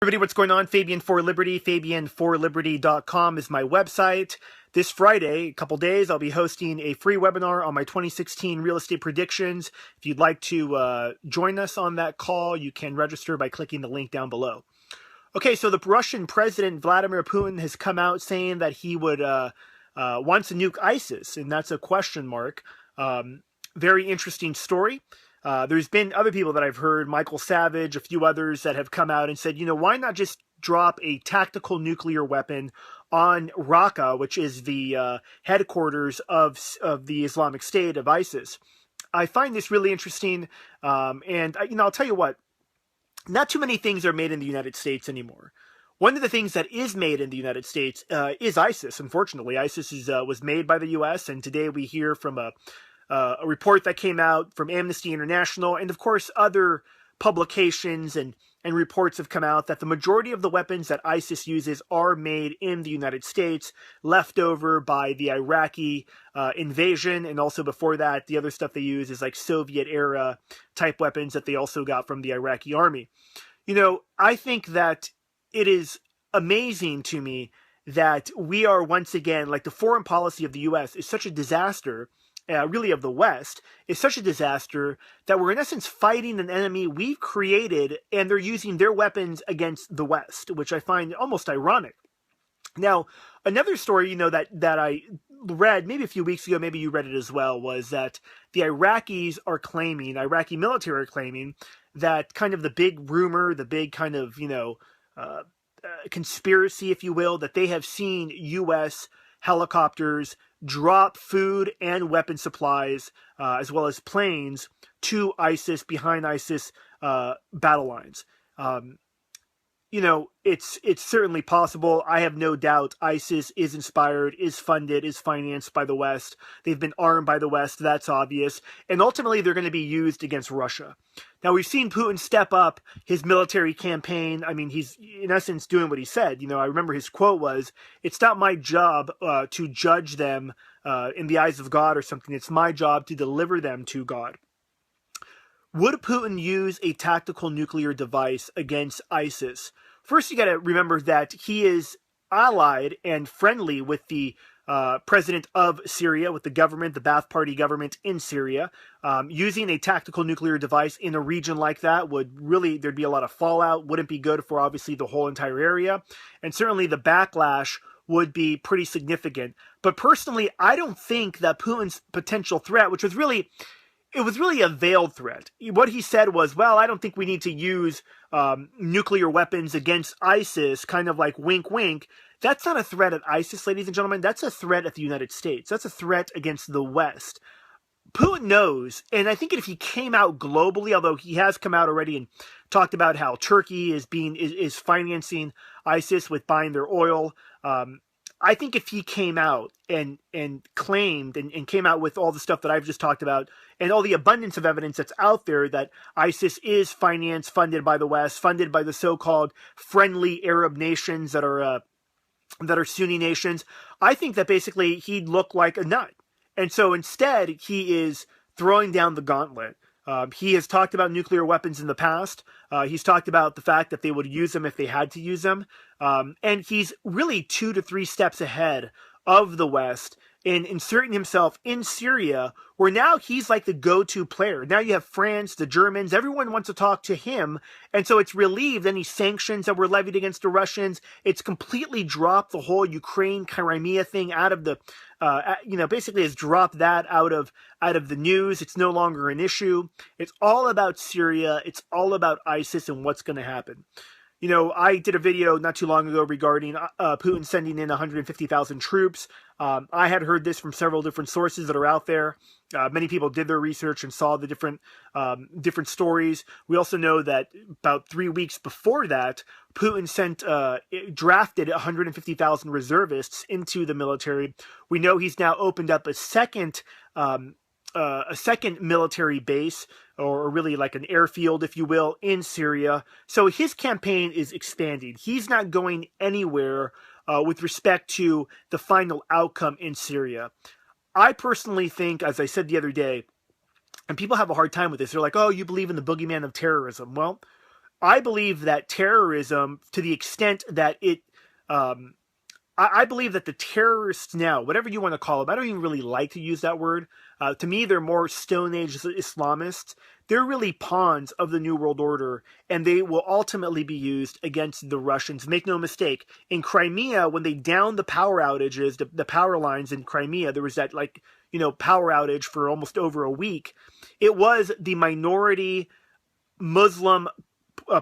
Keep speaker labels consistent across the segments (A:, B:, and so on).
A: Everybody, what's going on? Fabian for Liberty. FabianForLiberty.com is my website. This Friday, a couple days, I'll be hosting a free webinar on my 2016 real estate predictions. If you'd like to join us on that call, you can register by clicking the link down below. Okay, so the Russian President Vladimir Putin has come out saying that he would wants to nuke ISIS, and that's a question mark. Very interesting story. There's been other people that I've heard, Michael Savage, a few others that have come out and said, you know, why not just drop a tactical nuclear weapon on Raqqa, which is the headquarters of the Islamic State, of ISIS. I find this really interesting, and I'll tell you what, not too many things are made in the United States anymore. One of the things that is made in the United States is ISIS. Unfortunately, ISIS was made by the U.S., and today we hear from a report that came out from Amnesty International, and of course other publications and reports have come out that the majority of the weapons that ISIS uses are made in the United States, left over by the Iraqi invasion, and also before that, the other stuff they use is like Soviet-era type weapons that they also got from the Iraqi army. You know, I think that it is amazing to me that we are once again, like the foreign policy of the U.S. is such a disaster, really of the West, is such a disaster that we're in essence fighting an enemy we've created, and they're using their weapons against the West, which I find almost ironic. Now, another story, you know, that I read maybe a few weeks ago, maybe you read it as well, was that the Iraqi military are claiming that kind of the big rumor, the big kind of, conspiracy, if you will, that they have seen U.S. helicopters drop food and weapon supplies, as well as planes, to ISIS, behind ISIS battle lines. It's certainly possible. I have no doubt ISIS is inspired, is funded, is financed by the West. They've been armed by the West, that's obvious. And ultimately, they're going to be used against Russia. Now, we've seen Putin step up his military campaign. I mean, he's, in essence, doing what he said. You know, I remember his quote was, "It's not my job to judge them in the eyes of God or something. It's my job to deliver them to God." Would Putin use a tactical nuclear device against ISIS? First, you got to remember that he is allied and friendly with the president of Syria, with the government, the Ba'ath Party government in Syria. Using a tactical nuclear device in a region like that would really, there'd be a lot of fallout, wouldn't be good for obviously the whole entire area. And certainly the backlash would be pretty significant. But personally, I don't think that Putin's potential threat, which was really, it was really a veiled threat. What he said was, well, I don't think we need to use nuclear weapons against ISIS, kind of like wink, wink. That's not a threat at ISIS, ladies and gentlemen. That's a threat at the United States. That's a threat against the West. Putin knows, and I think if he came out globally, although he has come out already and talked about how Turkey is financing ISIS with buying their oil, I think if he came out and claimed and came out with all the stuff that I've just talked about and all the abundance of evidence that's out there that ISIS is financed, funded by the West, funded by the so-called friendly Arab nations that are Sunni nations, I think that basically he'd look like a nut. And so instead, he is throwing down the gauntlet. He has talked about nuclear weapons in the past. He's talked about the fact that they would use them if they had to use them. And he's really 2 to 3 steps ahead of the West in inserting himself in Syria, where now he's like the go-to player. Now you have France, the Germans, everyone wants to talk to him. And so it's relieved any sanctions that were levied against the Russians. It's completely dropped the whole Ukraine, Crimea thing out of the, basically has dropped that out of the news. It's no longer an issue. It's all about Syria. It's all about ISIS and what's going to happen. You know, I did a video not too long ago regarding Putin sending in 150,000 troops. I had heard this from several different sources that are out there. Many people did their research and saw the different stories. We also know that about 3 weeks before that, Putin drafted 150,000 reservists into the military. We know he's now opened up a second military base, or really like an airfield, if you will, in Syria. So his campaign is expanding. He's not going anywhere with respect to the final outcome in Syria. I personally think, as I said the other day, and people have a hard time with this, they're like, oh, you believe in the boogeyman of terrorism. Well, I believe that terrorism, to the extent that um, I believe that the terrorists now, whatever you want to call them, I don't even really like to use that word. To me, they're more Stone Age Islamists. They're really pawns of the New World Order, and they will ultimately be used against the Russians. Make no mistake. In Crimea, when they downed the power outages, the power lines in Crimea, there was that power outage for almost over a week. It was the minority Muslim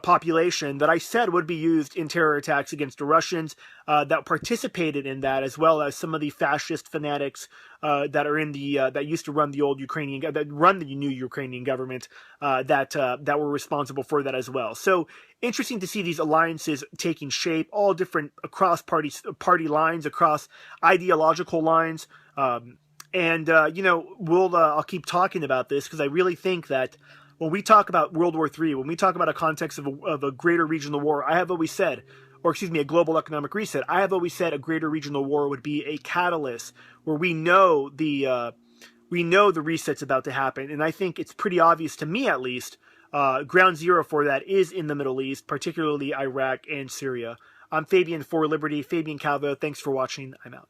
A: population that I said would be used in terror attacks against the Russians that participated in that, as well as some of the fascist fanatics that are in the that used to run the old Ukrainian that run the new Ukrainian government that were responsible for that as well. So interesting to see these alliances taking shape, all different across party lines, across ideological lines. I'll keep talking about this because I really think that when we talk about World War III, when we talk about a context of a greater regional war, I have always said, or excuse me, a global economic reset, I have always said a greater regional war would be a catalyst where we know the reset's about to happen. And I think it's pretty obvious to me, at least, ground zero for that is in the Middle East, particularly Iraq and Syria. I'm Fabian for Liberty, Fabian Calvo. Thanks for watching. I'm out.